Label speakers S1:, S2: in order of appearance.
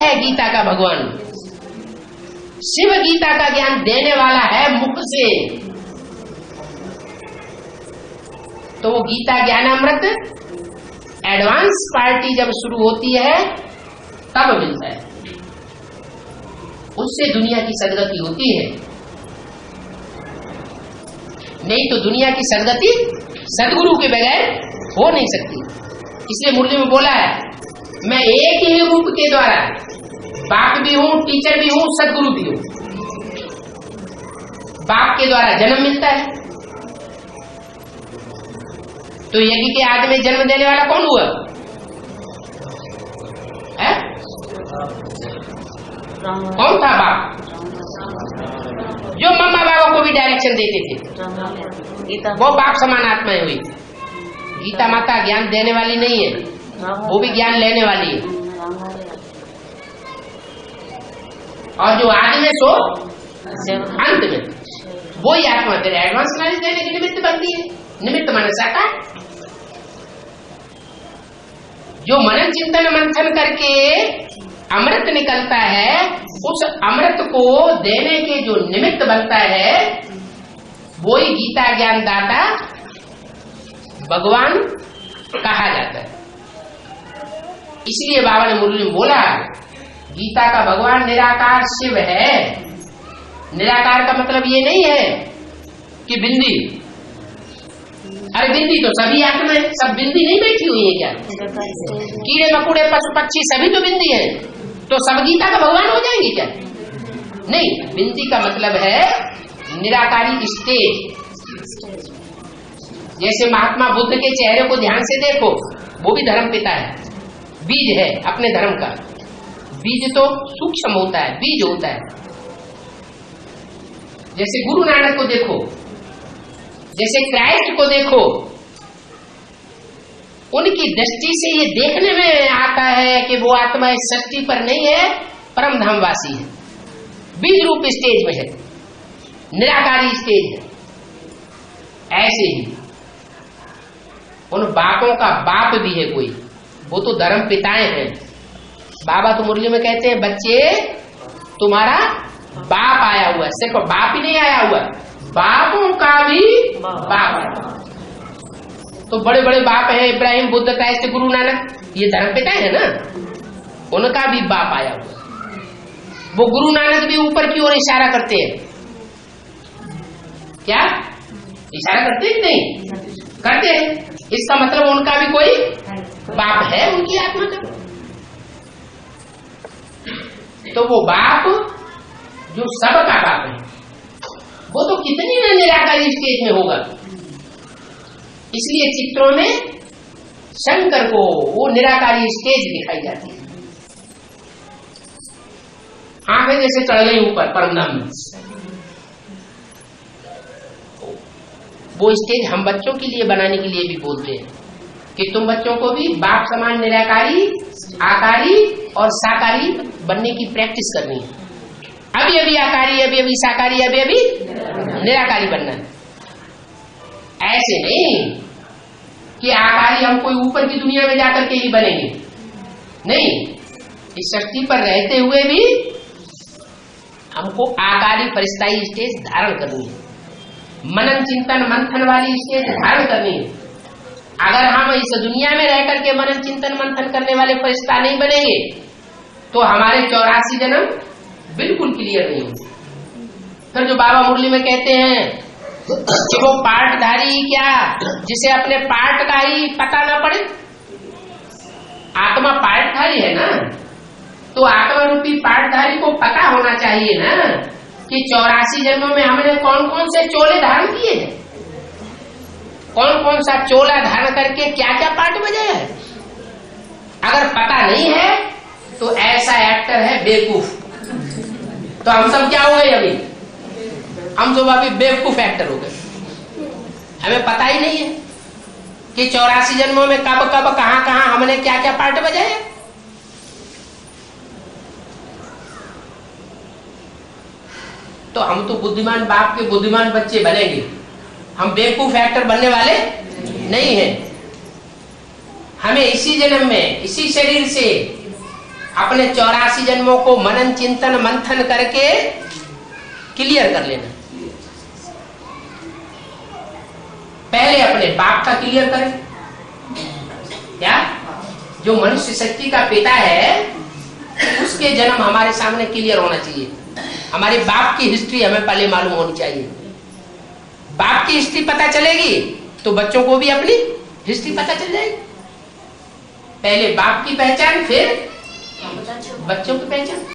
S1: है गीता का भगवान। शिव गीता का ज्ञान देने वाला है मुख से। तो वो गीता ज्ञानामृत एडवांस पार्टी जब शुरू होती है तब मिलता है, उससे दुनिया की सदगति होती है। नहीं तो दुनिया की सदगति सदगुरु के बगैर हो नहीं सकती। इसलिए मुरली में बोला है, मैं एक ही रूप के द्वारा बाप भी हूं, टीचर भी हूं, सदगुरु भी हूं। बाप के द्वारा जन्म मिलता है, तो यज्ञ के आदि में जन्म देने वाला कौन हुआ है? कौन था बाप? जो मम्मा बाबा को भी डायरेक्शन देते थे, वो बाप समान आत्माएं हुई। गीता माता ज्ञान देने वाली नहीं है, वो भी ज्ञान लेने वाली है। और जो आदि में सो अंत में वही आत्मा तेरे एडवांस नॉलेज देने की निमित्त बनती है। निमित्त माने साकार। जो मनन चिंतन मंथन करके अमृत निकलता है, उस अमृत को देने के जो निमित्त बनता है वही गीता ज्ञान दाता भगवान कहा जाता है। इसलिए बाबा ने मुरली में बोला, गीता का भगवान निराकार शिव है। निराकार का मतलब ये नहीं है कि बिंदी, अरे बिंदी तो सभी आत्मा है, सब बिंदी नहीं बैठी हुई है क्या? कीड़े मकोड़े पशु पक्षी सभी तो बिंदी है, तो सब गीता का भगवान हो जाएंगे क्या? नहीं, बिंदी का मतलब है निराकारी स्टेज। जैसे महात्मा बुद्ध के चेहरे को ध्यान से देखो, वो भी धर्म पिता है, बीज है अपने धर्म का। बीज तो सूक्ष्म होता है, बीज होता है। जैसे गुरु नानक को देखो, जैसे क्राइस्ट को देखो, उनकी दृष्टि से ये देखने में आता है कि वो आत्मा इस सृष्टि पर नहीं है, परम धामवासी है। बीज रूप स्टेज में है, निराकारी स्टेज है। ऐसे ही उन बापों का बाप भी है कोई, वो तो धर्म पिताएं हैं। बाबा तो मुरली में कहते हैं, बच्चे तुम्हारा बाप आया हुआ है। सिर्फ बाप ही नहीं आया हुआ, बापों का भी बाप आया। तो बड़े बड़े बाप हैं, इब्राहिम, बुद्ध, क्राइस्ट, गुरु नानक, ये धर्म पिता है ना, उनका भी बाप आया हुआ। वो गुरु नानक भी ऊपर की ओर इशारा करते हैं। क्या इशारा करते हैं? नहीं करते हैं। इसका मतलब उनका भी कोई बाप है, उनकी आत्मा का। तो वो बाप जो सबका बाप है, वो तो कितनी न निराकारी स्टेज में होगा। इसलिए चित्रों में शंकर को वो निराकारी स्टेज दिखाई जाती है। आंखें जैसे चढ़ गई ऊपर परमधाम में, वो स्टेज हम बच्चों के लिए बनाने के लिए भी बोलते हैं कि तुम बच्चों को भी बाप समान निराकारी, आकारी और साकारी बनने की प्रैक्टिस करनी है। अभी अभी आकारी, अभी अभी साकारी, अभी अभी निराकारी बनना है। ऐसे नहीं कि आकारी हम कोई ऊपर की दुनिया में जाकर के ही बनेंगे। नहीं, इस शक्ति पर रहते हुए भी हमको आकारी परिस्ताई स्टेज धारण करनी है। मनन चिंतन मंथन वाली स्टेज धारण करनी है। अगर हम इस दुनिया में रह करके मनन चिंतन मंथन करने वाले फरिश्ता नहीं बनेंगे तो हमारे 84 जन्म बिल्कुल क्लियर नहीं होंगे। फिर जो बाबा मुरली में कहते हैं कि वो पार्टधारी क्या, जिसे अपने पार्ट का ही पता ना पड़े। आत्मा पार्टधारी है ना, तो आत्मा रूपी पार्टधारी को पता होना चाहिए ना कि 84 जन्मों में हमने कौन कौन से चोले धारण किए हैं, कौन कौन सा चोला धारण करके क्या क्या पार्ट बजाया है। अगर पता नहीं है तो ऐसा एक्टर है बेवकूफ। तो हम सब क्या हो गए? अभी हम सब अभी बेवकूफ एक्टर हो गए। हमें पता ही नहीं है कि 84 जन्मों में कब कब कहां कहां हमने क्या क्या पार्ट बजाया। तो हम तो बुद्धिमान बाप के बुद्धिमान बच्चे बनेंगे, हम बेवकूफ एक्टर बनने वाले नहीं हैं। हमें इसी जन्म में इसी शरीर से अपने 84 जन्मों को मनन चिंतन मंथन करके क्लियर कर लेना। पहले अपने बाप का क्लियर करें। क्या जो मनुष्य शक्ति का पिता है उसके जन्म हमारे सामने क्लियर होना चाहिए। हमारे बाप की हिस्ट्री हमें पहले मालूम होनी चाहिए। बाप की हिस्ट्री पता चलेगी तो बच्चों को भी अपनी हिस्ट्री पता चल जाएगी। पहले बाप की पहचान, फिर बच्चों की पहचान।